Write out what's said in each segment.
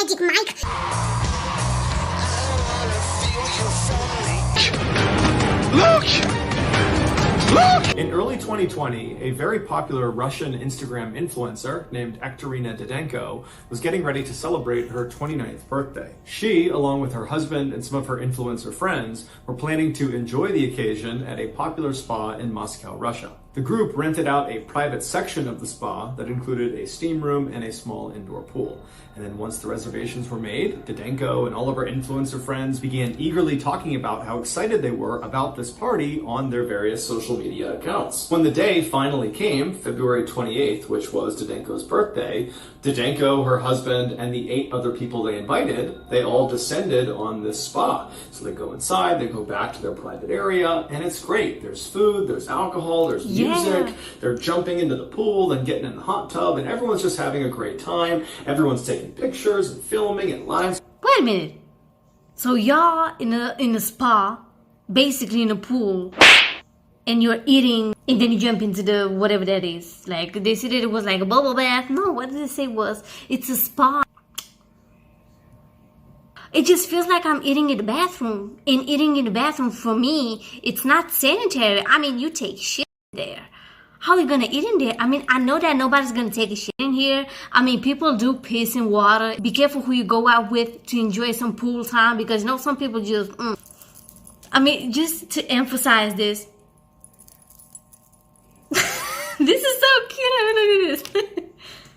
magic mic. In early 2020, a very popular Russian Instagram influencer named Ekterina Didenko was getting ready to celebrate her 29th birthday. She, along with her husband and some of her influencer friends, were planning to enjoy the occasion at a popular spa in Moscow, Russia. The group rented out a private section of the spa that included a steam room and a small indoor pool. And then once the reservations were made, Didenko and all of her influencer friends began eagerly talking about how excited they were about this party on their various social media accounts. When the day finally came, February 28th, which was Didenko's birthday, Didenko, her husband, and the 8 other people they invited, they all descended on this spa. So they go inside, they go back to their private area, and it's great. There's food, there's alcohol, there's music, they're jumping into the pool, then getting in the hot tub, and everyone's just having a great time. Everyone's taking pictures and filming and live. Wait a minute. So y'all in a spa, basically in a pool, and you're eating, and then you jump into the whatever that is. Like they said it was like a bubble bath. No, what did they say was it's a spa. It just feels like I'm eating in the bathroom. And eating in the bathroom for me, it's not sanitary. I mean, you take shit there. How are you gonna eat in there? I mean, I know that nobody's gonna take a shit in here. I mean, people do piss in water. Be careful who you go out with to enjoy some pool time, because you know some people just I mean, just to emphasize this. This is so cute. I mean, look at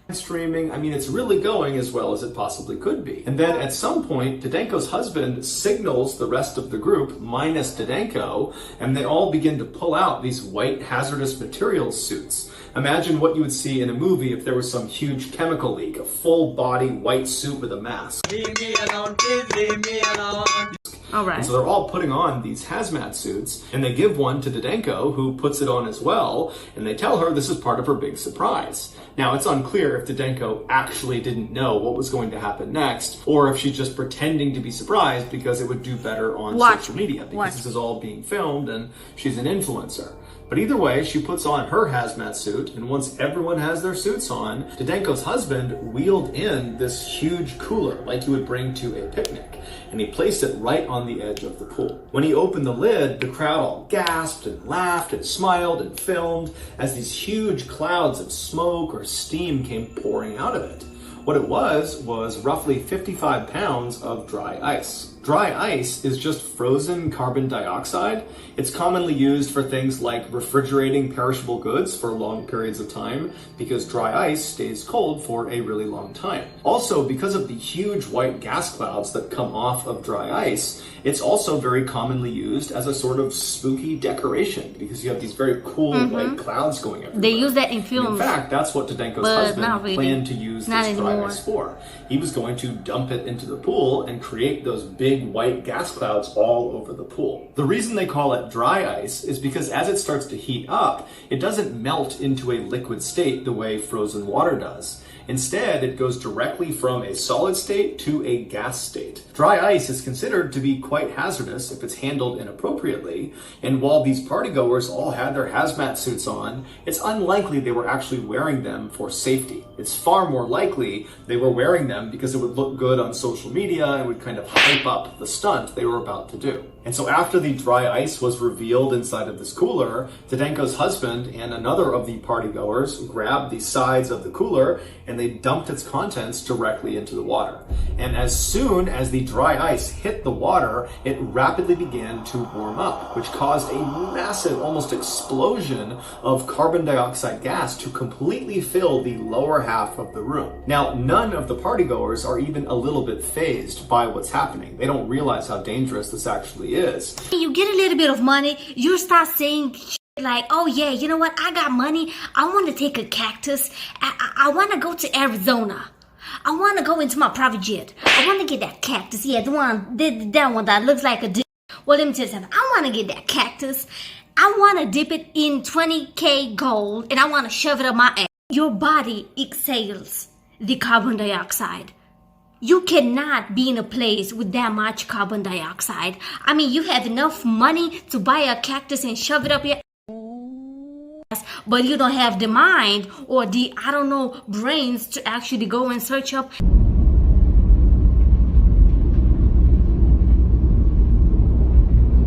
this. Streaming, I mean, it's really going as well as it possibly could be. And then at some point, Didenko's husband signals the rest of the group, minus Didenko, and they all begin to pull out these white hazardous materials suits. Imagine what you would see in a movie if there was some huge chemical leak, a full body white suit with a mask. Leave me alone, please leave me alone. All right. And so they're all putting on these hazmat suits, and they give one to Didenko, who puts it on as well, and they tell her this is part of her big surprise. Now, it's unclear if Didenko actually didn't know what was going to happen next, or if she's just pretending to be surprised because it would do better on social media, because this is all being filmed and she's an influencer. But either way, she puts on her hazmat suit, and once everyone has their suits on, Didenko's husband wheeled in this huge cooler like you would bring to a picnic, and he placed it right on the edge of the pool. When he opened the lid, the crowd all gasped and laughed and smiled and filmed as these huge clouds of smoke or steam came pouring out of it. What it was roughly 55 pounds of dry ice. Dry ice is just frozen carbon dioxide. It's commonly used for things like refrigerating perishable goods for long periods of time, because dry ice stays cold for a really long time. Also, because of the huge white gas clouds that come off of dry ice, it's also very commonly used as a sort of spooky decoration, because you have these very cool white clouds going everywhere. They use that in films. In fact, that's what Didenko's husband planned to use this dry ice for. He was going to dump it into the pool and create those big white gas clouds all over the pool. The reason they call it dry ice is because as it starts to heat up, it doesn't melt into a liquid state the way frozen water does. Instead, it goes directly from a solid state to a gas state. Dry ice is considered to be quite hazardous if it's handled inappropriately, and while these partygoers all had their hazmat suits on, it's unlikely they were actually wearing them for safety. It's far more likely they were wearing them because it would look good on social media and would kind of hype up the stunt they were about to do. And so after the dry ice was revealed inside of this cooler, Didenko's husband and another of the partygoers grabbed the sides of the cooler and they dumped its contents directly into the water. And as soon as the dry ice hit the water, it rapidly began to warm up, which caused a massive, almost explosion of carbon dioxide gas to completely fill the lower half of the room. Now, none of the partygoers are even a little bit fazed by what's happening. They don't realize how dangerous this actually is. You get a little bit of money, you start saying like, oh yeah, you know what, I got money, I want to take a cactus, I want to go to Arizona, I want to go into my private jet, I want to get that cactus, yeah, the one that looks like a dick. Well, let me tell you something, I want to get that cactus, I want to dip it in 20K gold, and I want to shove it up my ass. Your body exhales the carbon dioxide. You cannot be in a place with that much carbon dioxide. I mean, you have enough money to buy a cactus and shove it up your ass, but you don't have the mind or the, I don't know, brains to actually go and search up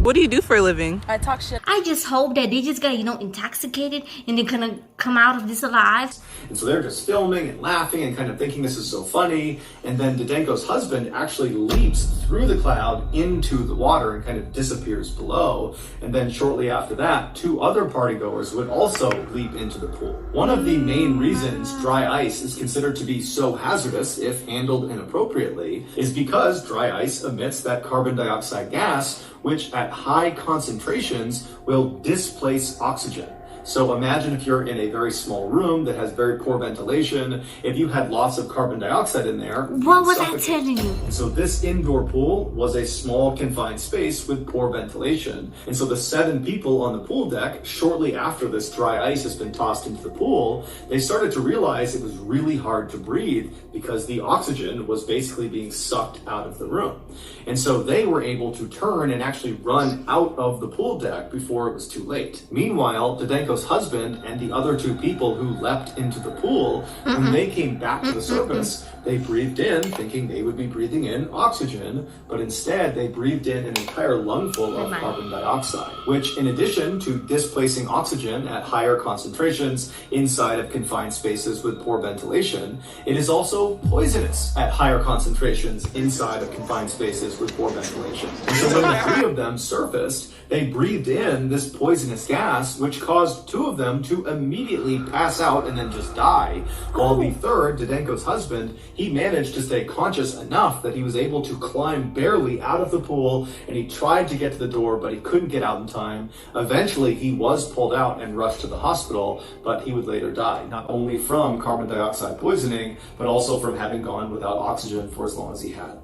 What do you do for a living? I talk shit. I just hope that they just got, intoxicated and they're gonna come out of this alive. And so they're just filming and laughing and kind of thinking this is so funny. And then Didenko's husband actually leaps through the cloud into the water and kind of disappears below. And then shortly after that, 2 other partygoers would also leap into the pool. One of the main reasons dry ice is considered to be so hazardous if handled inappropriately is because dry ice emits that carbon dioxide gas, which at high concentrations will displace oxygen. So imagine if you're in a very small room that has very poor ventilation, if you had lots of carbon dioxide in there. What was I telling you? So this indoor pool was a small confined space with poor ventilation. And so the 7 people on the pool deck, shortly after this dry ice has been tossed into the pool, they started to realize it was really hard to breathe because the oxygen was basically being sucked out of the room. And so they were able to turn and actually run out of the pool deck before it was too late. Meanwhile, Didenko's husband and the other 2 people who leapt into the pool, when they came back to the surface, they breathed in thinking they would be breathing in oxygen, but instead they breathed in an entire lungful of carbon dioxide, which in addition to displacing oxygen at higher concentrations inside of confined spaces with poor ventilation, it is also poisonous at higher concentrations inside of confined spaces with poor ventilation. And so when the 3 of them surfaced, they breathed in this poisonous gas, which caused 2 of them to immediately pass out and then just die, while the 3rd, Didenko's husband, he managed to stay conscious enough that he was able to climb barely out of the pool, and he tried to get to the door, but he couldn't get out in time. Eventually, he was pulled out and rushed to the hospital, but he would later die, not only from carbon dioxide poisoning, but also from having gone without oxygen for as long as he had.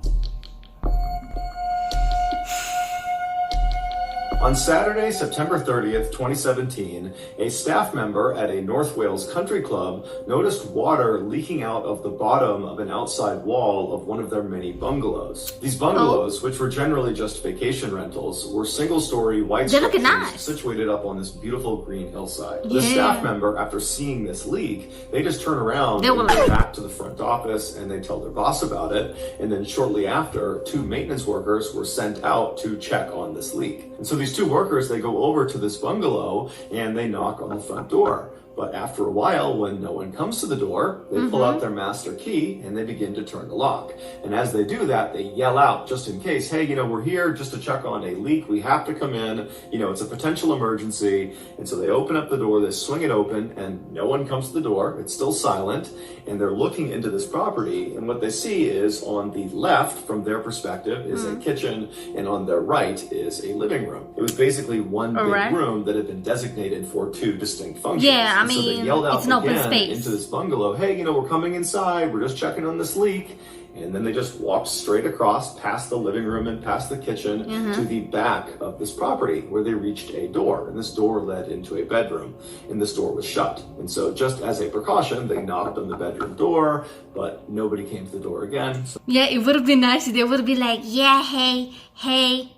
On Saturday, September 30th, 2017, a staff member at a North Wales country club noticed water leaking out of the bottom of an outside wall of one of their many bungalows. These bungalows, which were generally just vacation rentals, were single-story white structures situated up on this beautiful green hillside. The staff member, after seeing this leak, they just turn around and go back to the front office and they tell their boss about it. And then shortly after, 2 maintenance workers were sent out to check on this leak. And so these 2 workers, they go over to this bungalow and they knock on the front door. But after a while, when no one comes to the door, they pull out their master key and they begin to turn the lock. And as they do that, they yell out just in case, hey, we're here just to check on a leak. We have to come in. It's a potential emergency. And so they open up the door, they swing it open, and no one comes to the door. It's still silent. And they're looking into this property. And what they see is on the left, from their perspective, is a kitchen. And on their right is a living room. It was basically one big room that had been designated for 2 distinct functions. Yeah, so they yelled out again into this bungalow, hey, we're coming inside, we're just checking on this leak. And then they just walked straight across past the living room and past the kitchen to the back of this property where they reached a door. And this door led into a bedroom and this door was shut. And so just as a precaution, they knocked on the bedroom door, but nobody came to the door again. Yeah, it would have been nice if they would have been like, yeah, hey.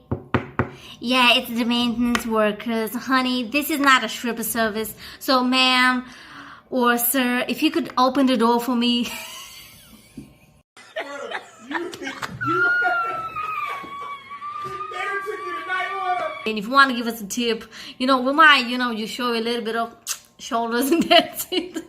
Yeah, it's the maintenance workers. Honey, this is not a stripper service. So, ma'am or sir, if you could open the door for me. And if you want to give us a tip, we might, you show a little bit of shoulders and that's it.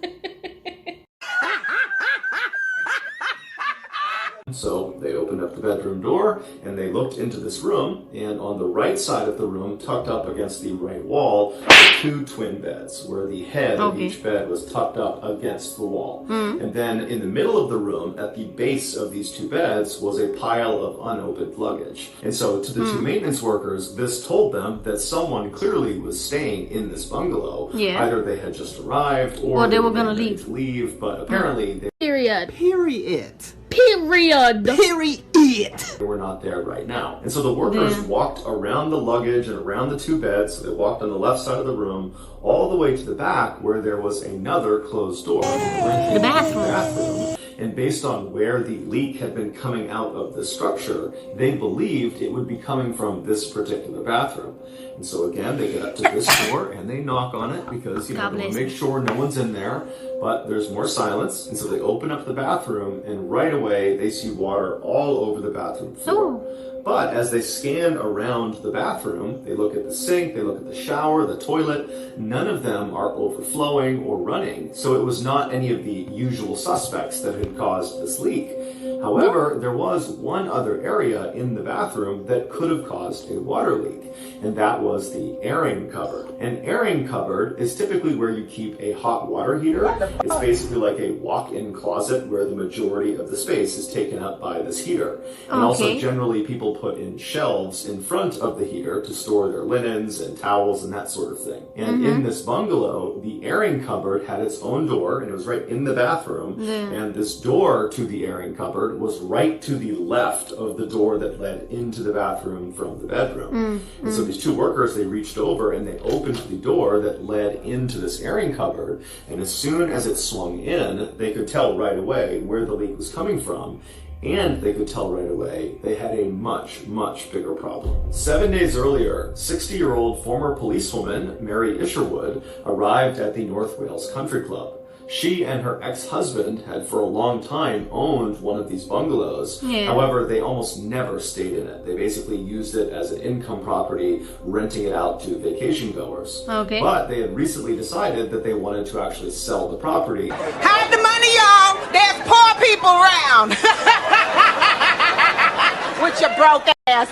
So they opened up the bedroom door and they looked into this room, and on the right side of the room, tucked up against the right wall, were 2 twin beds where the head of each bed was tucked up against the wall. And then in the middle of the room, at the base of these 2 beds, was a pile of unopened luggage. And so to the 2 maintenance workers, this told them that someone clearly was staying in this bungalow. Yeah. Either they had just arrived or they were going to leave, but apparently they were not there right now. And so the workers walked around the luggage and around the 2 beds. So they walked on the left side of the room all the way to the back where there was another closed door. The bathroom. And based on where the leak had been coming out of the structure, they believed it would be coming from this particular bathroom. And so again, they get up to this door and they knock on it because, they want to make sure no one's in there, but there's more silence. And so they open up the bathroom and right away they see water all over the bathroom floor. But as they scan around the bathroom, they look at the sink, they look at the shower, the toilet, none of them are overflowing or running. So it was not any of the usual suspects that had caused this leak. However, there was one other area in the bathroom that could have caused a water leak, and that was the airing cupboard. An airing cupboard is typically where you keep a hot water heater. It's basically like a walk-in closet where the majority of the space is taken up by this heater. And also generally people put in shelves in front of the heater to store their linens and towels and that sort of thing. And in this bungalow, the airing cupboard had its own door, and it was right in the bathroom. And this door to the airing cupboard was right to the left of the door that led into the bathroom from the bedroom. And so these two workers, they reached over and they opened the door that led into this airing cupboard. And as soon as it swung in, they could tell right away where the leak was coming from. And they could tell right away they had a much, much bigger problem. 7 days earlier, 60-year-old former policewoman Mary Isherwood arrived at the North Wales Country Club. She and her ex-husband had for a long time owned one of these bungalows. However, they almost never stayed in it. They basically used it as an income property, renting it out to vacation goers. But they had recently decided that they wanted to actually sell the property. Hide the money, y'all! There's poor people around! With your broke ass.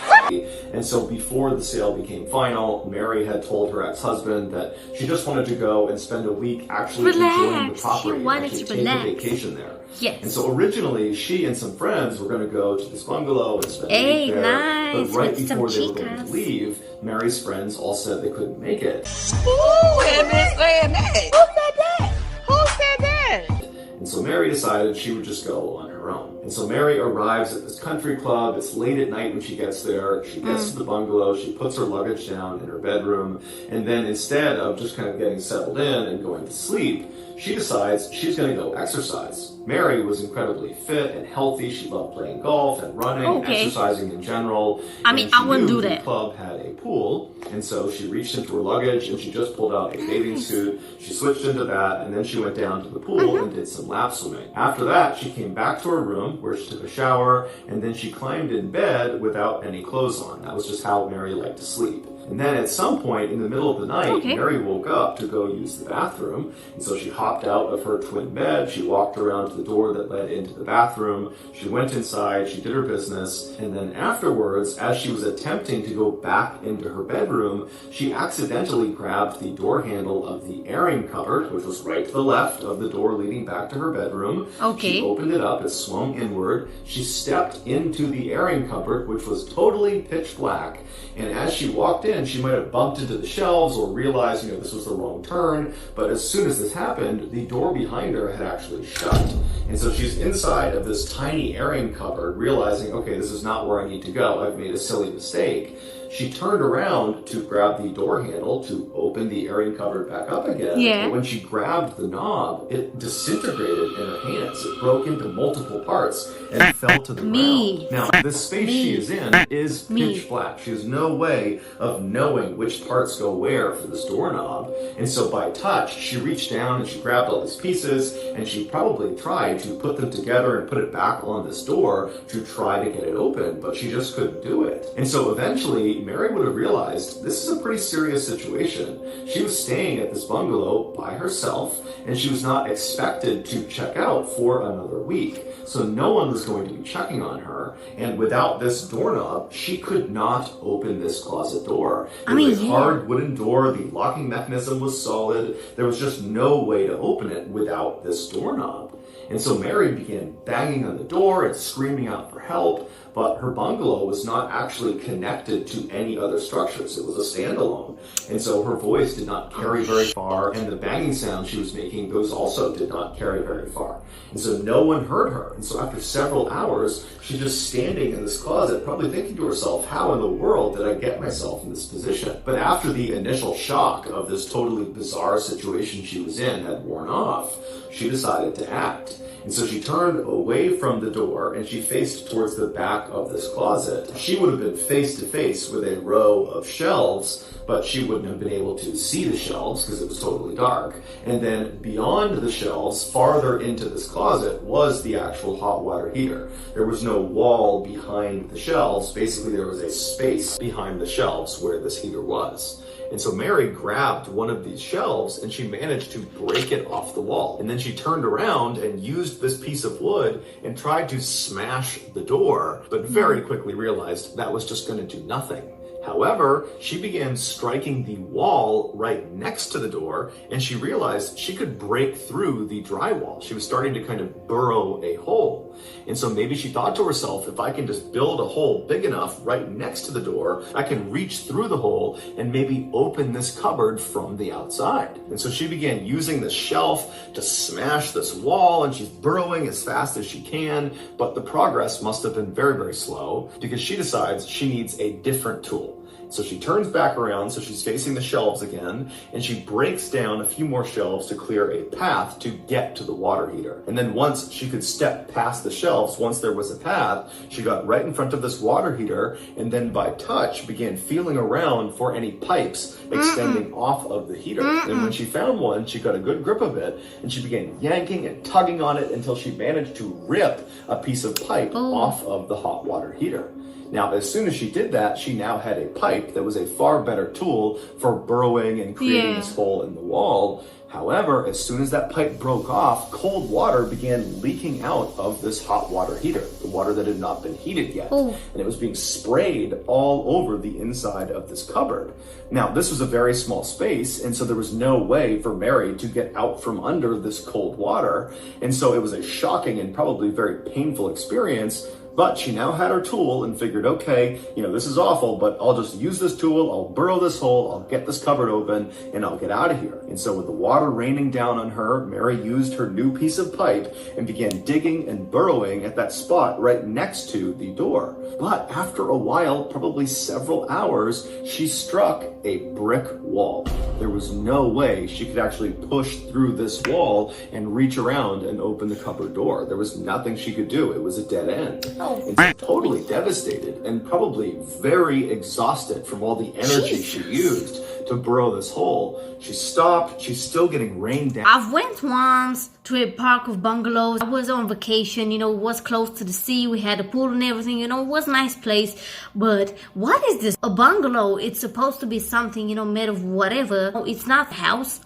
And so before the sale became final, Mary had told her ex-husband that she just wanted to go and spend a week actually enjoying the property and actually take a vacation there. And so originally, she and some friends were going to go to this bungalow and spend a week there. But right before they were going to leave, Mary's friends all said they couldn't make it. Who said that? Who said that? Who said that? And so Mary decided she would just go on her own. And so Mary arrives at this country club. It's late at night when she gets there. She gets to the bungalow. She puts her luggage down in her bedroom. And then instead of just kind of getting settled in and going to sleep, she decides she's going to go exercise. Mary was incredibly fit and healthy. She loved playing golf and running and exercising in general. I mean, I wouldn't do that. The club had a pool, and so she reached into her luggage and she just pulled out a bathing suit. She switched into that, and then she went down to the pool and did some lap swimming. After that, she came back to her room where she took a shower, and then she climbed in bed without any clothes on. That was just how Mary liked to sleep. And then at some point in the middle of the night, Mary woke up to go use the bathroom. And so she hopped out of her twin bed. She walked around to the door that led into the bathroom. She went inside. She did her business. And then afterwards, as she was attempting to go back into her bedroom, she accidentally grabbed the door handle of the airing cupboard, which was right to the left of the door leading back to her bedroom. She opened it up. It swung inward. She stepped into the airing cupboard, which was totally pitch black. And as she walked in, she might have bumped into the shelves or realized, this was the wrong turn. But as soon as this happened, the door behind her had actually shut. And so she's inside of this tiny airing cupboard, realizing, okay, this is not where I need to go. I've made a silly mistake. She turned around to grab the door handle to open the airing cupboard back up again. But when she grabbed the knob, it disintegrated in her hands. It broke into multiple parts and fell to the ground. Now, the space she is in is pitch black. She has no way of knowing which parts go where for this doorknob. And so by touch, she reached down and she grabbed all these pieces, and she probably tried to put them together and put it back on this door to try to get it open, but she just couldn't do it. And so eventually, Mary would have realized this is a pretty serious situation. She was staying at this bungalow by herself, and she was not expected to check out for another week. So no one was going to be checking on her, and without this doorknob, she could not open this closet door. It was a hard wooden door. The locking mechanism was solid. There was just no way to open it without this doorknob. And so Mary began banging on the door and screaming out for help, but her bungalow was not actually connected to any other structures. It was a standalone. And so her voice did not carry very far, and the banging sound she was making, those also did not carry very far. And so no one heard her. And so after several hours, she's just standing in this closet, probably thinking to herself, how in the world did I get myself in this position? But after the initial shock of this totally bizarre situation she was in had worn off, she decided to act. And so she turned away from the door and she faced towards the back of this closet. She would have been face to face with a row of shelves, but she wouldn't have been able to see the shelves because it was totally dark. And then beyond the shelves, farther into this closet, was the actual hot water heater. There was no wall behind the shelves. Basically, there was a space behind the shelves where this heater was. And so Mary grabbed one of these shelves and she managed to break it off the wall. And then she turned around and used this piece of wood and tried to smash the door, but very quickly realized that was just going to do nothing. However, she began striking the wall right next to the door, and she realized she could break through the drywall. She was starting to kind of burrow a hole. And so maybe she thought to herself, if I can just build a hole big enough right next to the door, I can reach through the hole and maybe open this cupboard from the outside. And so she began using the shelf to smash this wall, and she's burrowing as fast as she can, but the progress must have been very, very slow because she decides she needs a different tool. So she turns back around, so she's facing the shelves again, and she breaks down a few more shelves to clear a path to get to the water heater. And then once she could step past the shelves, once there was a path, she got right in front of this water heater, and then by touch began feeling around for any pipes extending off of the heater. And when she found one, she got a good grip of it, and she began yanking and tugging on it until she managed to rip a piece of pipe off of the hot water heater. Now, as soon as she did that, she now had a pipe that was a far better tool for burrowing and creating this hole in the wall. However, as soon as that pipe broke off, cold water began leaking out of this hot water heater, the water that had not been heated yet. And it was being sprayed all over the inside of this cupboard. Now, this was a very small space, and so there was no way for Mary to get out from under this cold water. And so it was a shocking and probably very painful experience. But she now had her tool and figured, okay, this is awful, but I'll just use this tool, I'll burrow this hole, I'll get this cupboard open, and I'll get out of here. And so with the water raining down on her, Mary used her new piece of pipe and began digging and burrowing at that spot right next to the door. But after a while, probably several hours, she struck a brick wall. There was no way she could actually push through this wall and reach around and open the cupboard door. There was nothing she could do. It was a dead end. And so totally devastated and probably very exhausted from all the energy she used to burrow this hole. She stopped. She's still getting rained down. I went once to a park of bungalows. I was on vacation, it was close to the sea. We had a pool and everything, it was a nice place. But what is this? A bungalow, it's supposed to be something, made of whatever. It's not a house.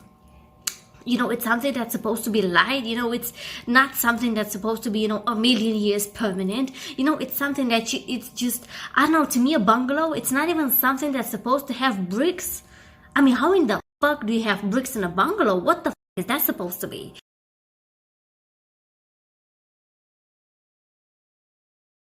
It's something that's supposed to be light. It's not something that's supposed to be, a million years permanent. It's something that it's just, I don't know, to me, a bungalow, it's not even something that's supposed to have bricks. I mean, how in the fuck do you have bricks in a bungalow? What the fuck is that supposed to be?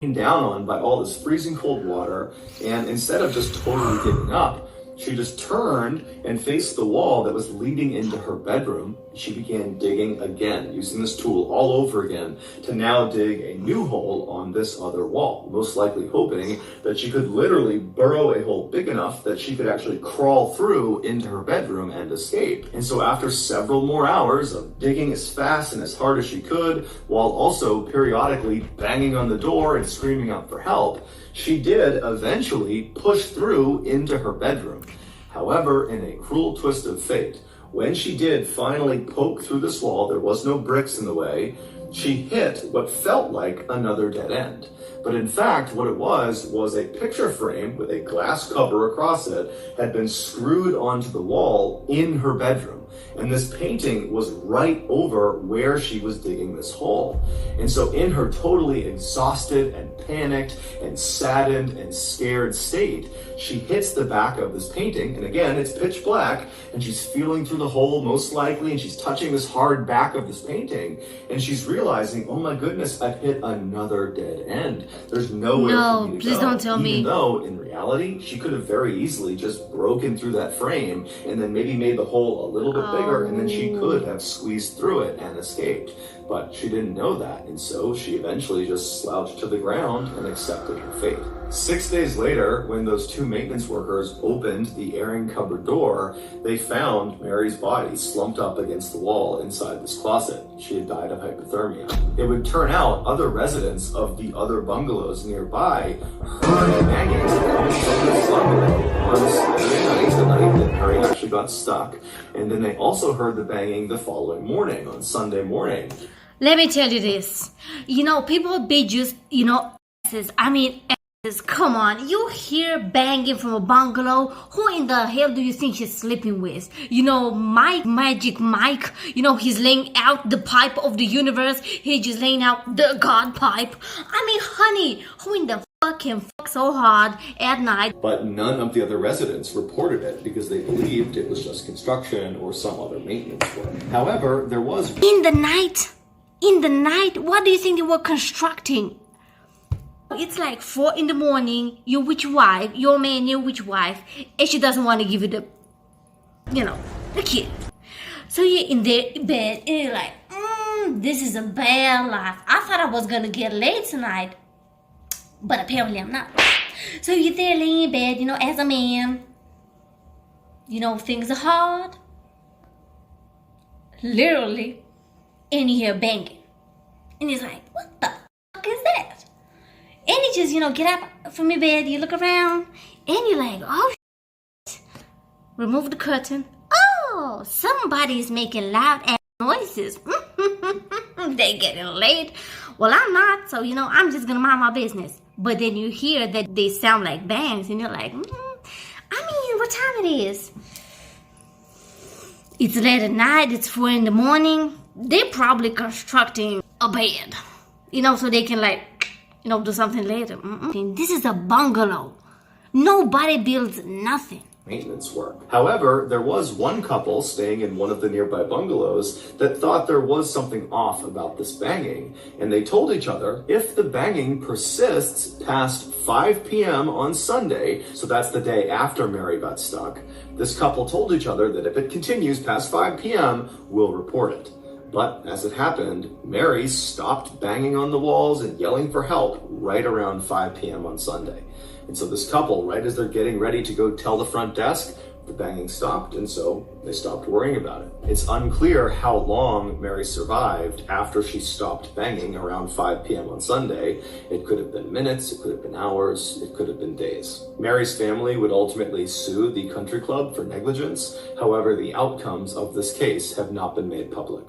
Down on by all this freezing cold water, and instead of just totally giving up, she just turned and faced the wall that was leading into her bedroom. She began digging again, using this tool all over again to now dig a new hole on this other wall, most likely hoping that she could literally burrow a hole big enough that she could actually crawl through into her bedroom and escape. And so after several more hours of digging as fast and as hard as she could, while also periodically banging on the door and screaming out for help, she did eventually push through into her bedroom. However, in a cruel twist of fate, when she did finally poke through this wall, there was no bricks in the way, she hit what felt like another dead end. But in fact, what it was a picture frame with a glass cover across it had been screwed onto the wall in her bedroom. And this painting was right over where she was digging this hole. And so in her totally exhausted and panicked and saddened and scared state, she hits the back of this painting. And again, it's pitch black, and she's feeling through the hole most likely, and she's touching this hard back of this painting. And she's realizing, oh my goodness, I've hit another dead end. There's nowhere for me to please go. Don't tell me. Even though in reality, she could have very easily just broken through that frame and then maybe made the hole a little bit bigger, and then she could have squeezed through it and escaped. But she didn't know that, and so she eventually just slouched to the ground and accepted her fate. 6 days later, when those two maintenance workers opened the airing cupboard door, they found Mary's body slumped up against the wall inside this closet. She had died of hypothermia. It would turn out other residents of the other bungalows nearby heard banging coming from this bungalow on Saturday night, the night that Mary actually got stuck. And then they also heard the banging the following morning, on Sunday morning. Let me tell you this. People be just, come on, you hear banging from a bungalow. Who in the hell do you think she's sleeping with? Magic Mike, he's laying out the pipe of the universe. He's just laying out the God pipe. Honey, who in the fuck can fuck so hard at night? But none of the other residents reported it because they believed it was just construction or some other maintenance work. However, there was... In the night, what do you think they were constructing? It's like 4 in the morning, you're with your wife, your man, you're with your wife, and she doesn't want to give you the kid. So you're in their bed, and you're like, this is a bad life. I thought I was going to get laid tonight, but apparently I'm not. So you're there laying in bed, as a man, things are hard. Literally. And you hear banging. And he's like, what the fuck is that? And you just, get up from your bed, you look around, and you're like, oh, shit. Remove the curtain. Oh, somebody's making loud ass noises. They getting late. Well, I'm not, so, I'm just gonna mind my business. But then you hear that they sound like bangs, and you're like, what time it is? It's late at night, it's 4 in the morning. They're probably constructing a bed, so they can do something later. This is a bungalow. Nobody builds nothing. Maintenance work. However, there was one couple staying in one of the nearby bungalows that thought there was something off about this banging, and they told each other if the banging persists past 5 p.m. on Sunday, so that's the day after Mary got stuck, this couple told each other that if it continues past 5 p.m., we'll report it. But as it happened, Mary stopped banging on the walls and yelling for help right around 5 p.m. on Sunday. And so this couple, right as they're getting ready to go tell the front desk, the banging stopped, and so they stopped worrying about it. It's unclear how long Mary survived after she stopped banging around 5 p.m. on Sunday. It could have been minutes, it could have been hours, it could have been days. Mary's family would ultimately sue the country club for negligence. However, the outcomes of this case have not been made public.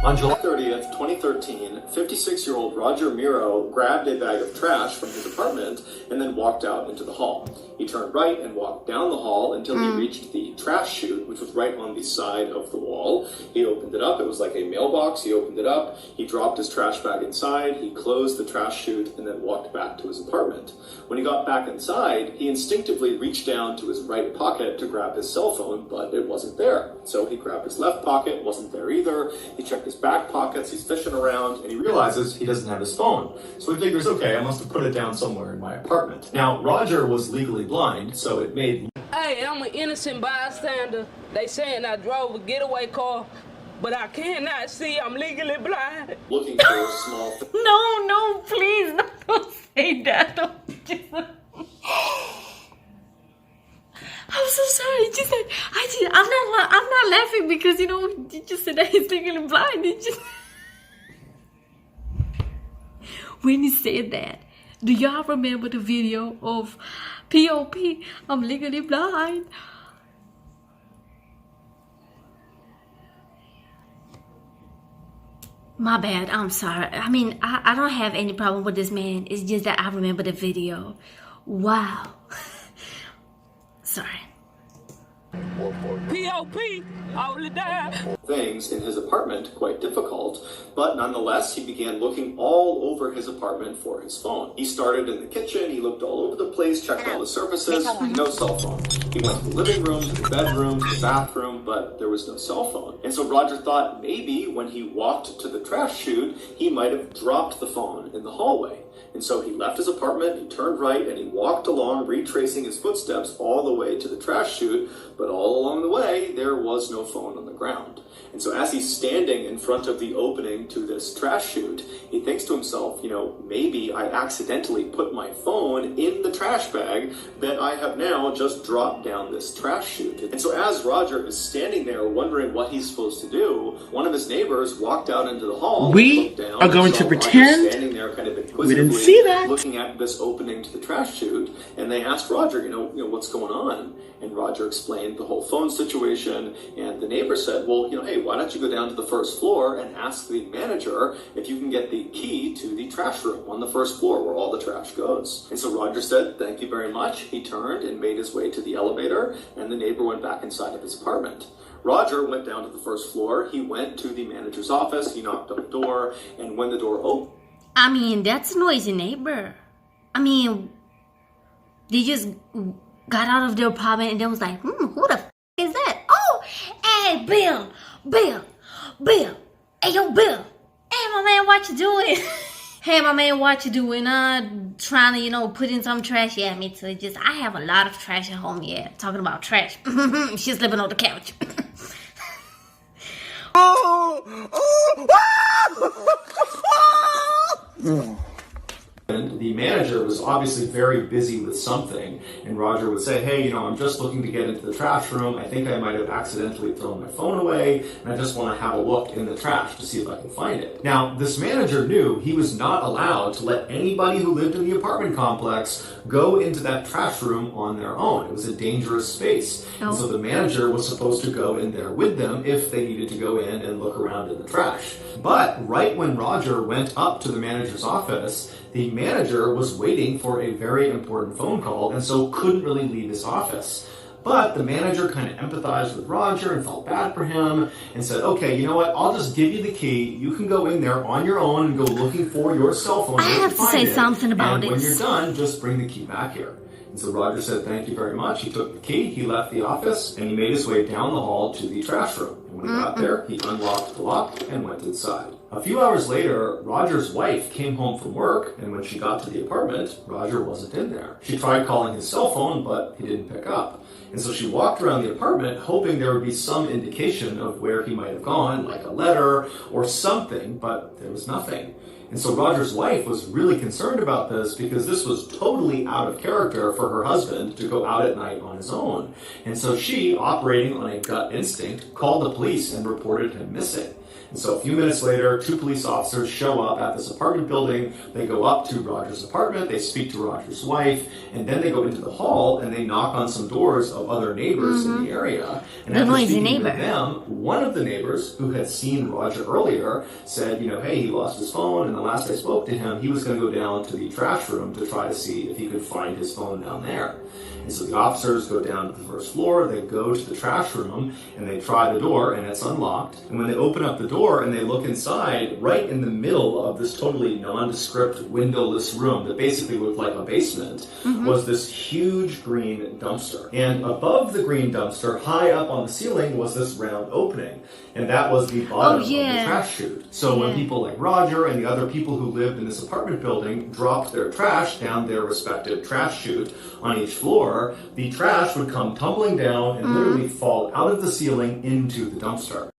On July 30th, 2013, 56-year-old Roger Miro grabbed a bag of trash from his apartment and then walked out into the hall. He turned right and walked down the hall until he reached the trash chute, which was right on the side of the wall. He opened it up. It was like a mailbox. He opened it up. He dropped his trash bag inside. He closed the trash chute and then walked back to his apartment. When he got back inside, he instinctively reached down to his right pocket to grab his cell phone, but it wasn't there. So he grabbed his left pocket, wasn't there either. He checked his back pockets, he's fishing around, and he realizes he doesn't have his phone. So he figures, okay, I must have put it down somewhere in my apartment. Now, Roger was legally blind, so it made... Hey, I'm an innocent bystander. They saying I drove a getaway car, but I cannot see. I'm legally blind. Looking for a small... No, please, don't say that. I'm so sorry. I'm not laughing because you just said that he's legally blind. When he said that, do y'all remember the video of P.O.P. I'm legally blind? My bad. I'm sorry. I don't have any problem with this man. It's just that I remember the video. Wow. Sorry. P.O.P. all the time. things in his apartment quite difficult, but nonetheless, he began looking all over his apartment for his phone. He started in the kitchen, he looked all over the place, checked all the surfaces, no cell phone. He went to the living room, to the bedroom, to the bathroom, but there was no cell phone. And so Roger thought maybe when he walked to the trash chute, he might have dropped the phone in the hallway. And so he left his apartment, he turned right, and he walked along, retracing his footsteps all the way to the trash chute, but all along the way, there was no phone on the ground. And so as he's standing in front of the opening to this trash chute, he thinks to himself, maybe I accidentally put my phone in the trash bag that I have now just dropped down this trash chute. And so as Roger is standing there wondering what he's supposed to do, one of his neighbors walked out into the hall. We are going to pretend standing there kind of we didn't see that. Looking at this opening to the trash chute, and they asked Roger, what's going on? And Roger explained the whole phone situation, and the neighbor said, well, hey, why don't you go down to the first floor and ask the manager if you can get the key to the trash room on the first floor where all the trash goes. And so Roger said, thank you very much. He turned and made his way to the elevator, and the neighbor went back inside of his apartment. Roger went down to the first floor. He went to the manager's office. He knocked on the door, and when the door opened, that's a noisy neighbor. They just got out of their apartment and they was like, who the f*** is that? Oh, hey, Bill. Hey, yo, Bill. Hey, my man, what you doing? Hey, my man, what you doing? Trying to, put in some trash. Yeah, me too. I have a lot of trash at home. Yeah, talking about trash. She's living on the couch. And the manager was obviously very busy with something, and Roger would say, hey, I'm just looking to get into the trash room. I think I might have accidentally thrown my phone away, and I just want to have a look in the trash to see if I can find it. Now, this manager knew he was not allowed to let anybody who lived in the apartment complex go into that trash room on their own. It was a dangerous space. And so the manager was supposed to go in there with them if they needed to go in and look around in the trash. But right when Roger went up to the manager's office, the manager was waiting for a very important phone call and so couldn't really leave his office. But the manager kind of empathized with Roger and felt bad for him and said, okay, you know what, I'll just give you the key. You can go in there on your own and go looking for your cell phone. I have to say something about it. it. And when you're done, just bring the key back here. And so Roger said, thank you very much. He took the key, he left the office, and he made his way down the hall to the trash room. And when he got there, he unlocked the lock and went inside. A few hours later, Roger's wife came home from work, and when she got to the apartment, Roger wasn't in there. She tried calling his cell phone, but he didn't pick up. And so she walked around the apartment hoping there would be some indication of where he might have gone, like a letter or something, but there was nothing. And so Roger's wife was really concerned about this because this was totally out of character for her husband to go out at night on his own. And so she, operating on a gut instinct, called the police and reported him missing. And so a few minutes later, 2 police officers show up at this apartment building. They go up to Roger's apartment, they speak to Roger's wife, and then they go into the hall and they knock on some doors of other neighbors in the area. And after speaking to them, one of the neighbors who had seen Roger earlier said, hey, he lost his phone, and the last I spoke to him, he was going to go down to the trash room to try to see if he could find his phone down there. And so the officers go down to the first floor, they go to the trash room, and they try the door, and it's unlocked. And when they open up the door and they look inside, right in the middle of this totally nondescript windowless room that basically looked like a basement, was this huge green dumpster. And above the green dumpster, high up on the ceiling, was this round opening. And that was the bottom of the trash chute. So when people like Roger and the other people who lived in this apartment building dropped their trash down their respective trash chute on each floor, the trash would come tumbling down and literally fall out of the ceiling into the dumpster.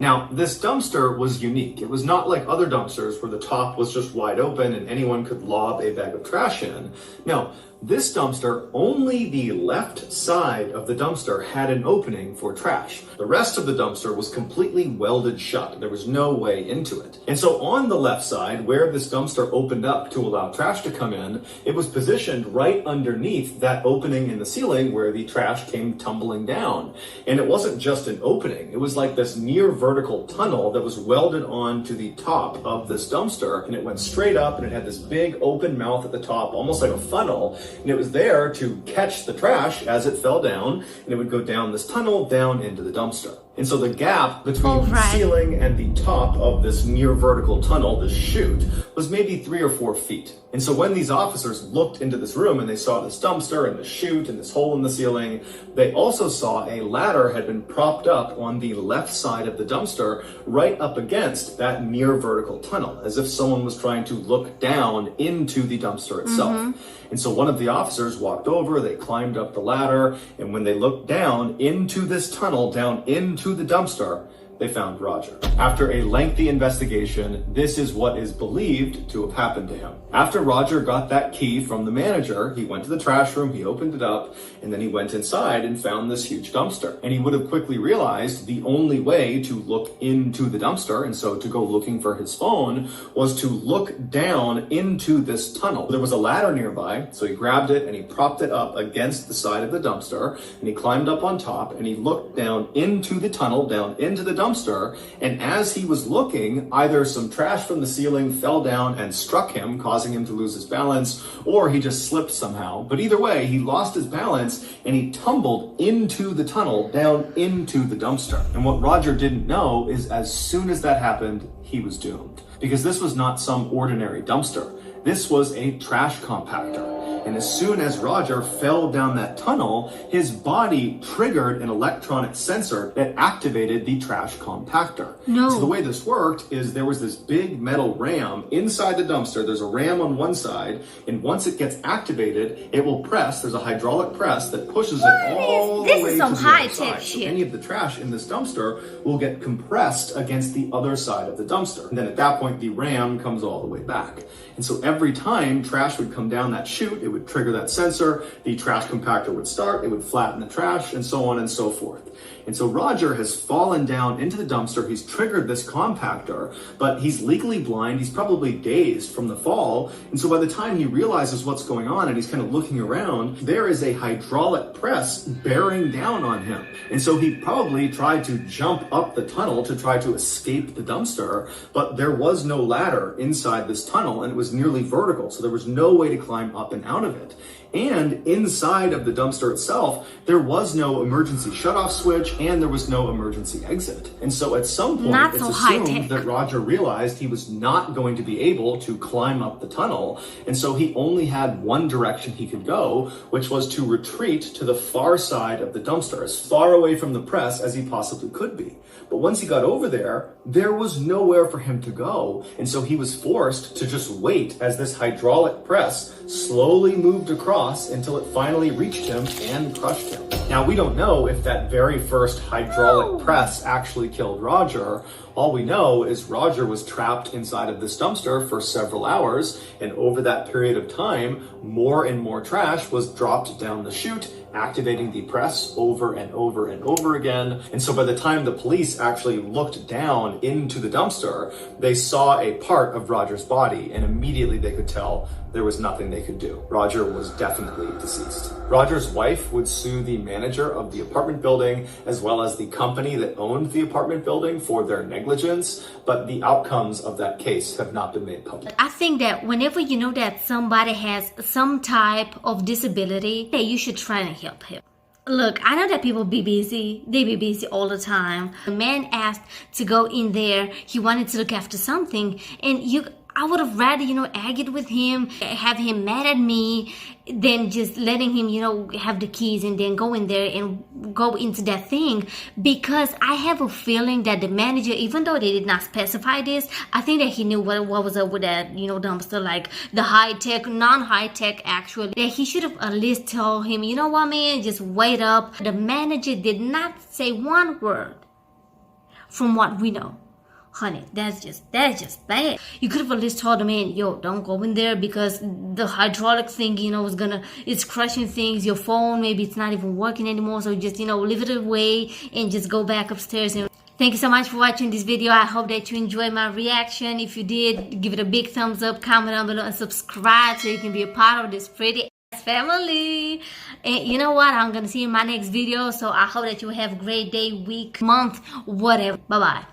Now, this dumpster was unique. It was not like other dumpsters where the top was just wide open and anyone could lob a bag of trash in. No, this dumpster, only the left side of the dumpster had an opening for trash. The rest of the dumpster was completely welded shut. There was no way into it. And so on the left side, where this dumpster opened up to allow trash to come in, it was positioned right underneath that opening in the ceiling where the trash came tumbling down. And it wasn't just an opening. It was like this near vertical tunnel that was welded onto the top of this dumpster, and it went straight up and it had this big open mouth at the top, almost like a funnel. and it was there to catch the trash as it fell down, and it would go down this tunnel down into the dumpster. And so the gap between the ceiling and the top of this near vertical tunnel, this chute, was maybe 3 or 4 feet. And so when these officers looked into this room and they saw this dumpster and the chute and this hole in the ceiling, they also saw a ladder had been propped up on the left side of the dumpster right up against that near vertical tunnel, as if someone was trying to look down into the dumpster itself. And so one of the officers walked over, they climbed up the ladder, and when they looked down into this tunnel, down into the dumpster, they found Roger. After a lengthy investigation, this is what is believed to have happened to him. After Roger got that key from the manager, he went to the trash room, he opened it up, and then he went inside and found this huge dumpster. And he would have quickly realized the only way to look into the dumpster, and so to go looking for his phone, was to look down into this tunnel. There was a ladder nearby, so he grabbed it and he propped it up against the side of the dumpster, and he climbed up on top and he looked down into the tunnel, down into the dumpster, and as he was looking, either some trash from the ceiling fell down and struck him, causing him to lose his balance, or he just slipped somehow. But either way, he lost his balance and he tumbled into the tunnel, down into the dumpster. And what Roger didn't know is as soon as that happened, he was doomed. Because this was not some ordinary dumpster. This was a trash compactor. And as soon as Roger fell down that tunnel, his body triggered an electronic sensor that activated the trash compactor. So the way this worked is there was this big metal ram inside the dumpster. There's a ram on one side, and once it gets activated, it will press. There's a hydraulic press that pushes it all the way to the other side. So any of the trash in this dumpster will get compressed against the other side of the dumpster. And then at that point, the ram comes all the way back. And so every time trash would come down that chute, it would trigger that sensor, the trash compactor would start, it would flatten the trash, and so on and so forth. And so Roger has fallen down into the dumpster, he's triggered this compactor, but he's legally blind, he's probably dazed from the fall, and so by the time he realizes what's going on and he's kind of looking around, there is a hydraulic press bearing down on him. And so he probably tried to jump up the tunnel to try to escape the dumpster, but there was no ladder inside this tunnel and it was nearly vertical, so there was no way to climb up and out of it. And inside of the dumpster itself, there was no emergency shutoff switch and there was no emergency exit. And so at some point, it's assumed that Roger realized he was not going to be able to climb up the tunnel. And so he only had one direction he could go, which was to retreat to the far side of the dumpster, as far away from the press as he possibly could be. But once he got over there, there was nowhere for him to go. And so he was forced to just wait as this hydraulic press slowly moved across until it finally reached him and crushed him. Now, we don't know if that very first hydraulic press actually killed Roger. All we know is Roger was trapped inside of this dumpster for several hours, and over that period of time, more and more trash was dropped down the chute, activating the press over and over and over again. And so by the time the police actually looked down into the dumpster, they saw a part of Roger's body, and immediately they could tell there was nothing they could do. Roger was definitely deceased. Roger's wife would sue the manager of the apartment building as well as the company that owned the apartment building for their negligence, but the outcomes of that case have not been made public. I think that whenever you know that somebody has some type of disability, that you should try and help him. Look, I know that people be busy. They be busy all the time. The man asked to go in there. He wanted to look after something, and I would have rather, argued with him, have him mad at me, than just letting him, have the keys and then go in there and go into that thing. Because I have a feeling that the manager, even though they did not specify this, I think that he knew what was up with that, dumpster, like the high-tech, non-high-tech actually. That he should have at least told him, you know what, man, just wait up. The manager did not say one word from what we know. Honey, that's just bad. You could have at least told the man, yo, don't go in there because the hydraulic thing, it's crushing things. Your phone, maybe it's not even working anymore. So just, leave it away and just go back upstairs. And thank you so much for watching this video. I hope that you enjoyed my reaction. If you did, give it a big thumbs up, comment down below, and subscribe so you can be a part of this pretty family. And you know what? I'm going to see you in my next video. So I hope that you have a great day, week, month, whatever. Bye-bye.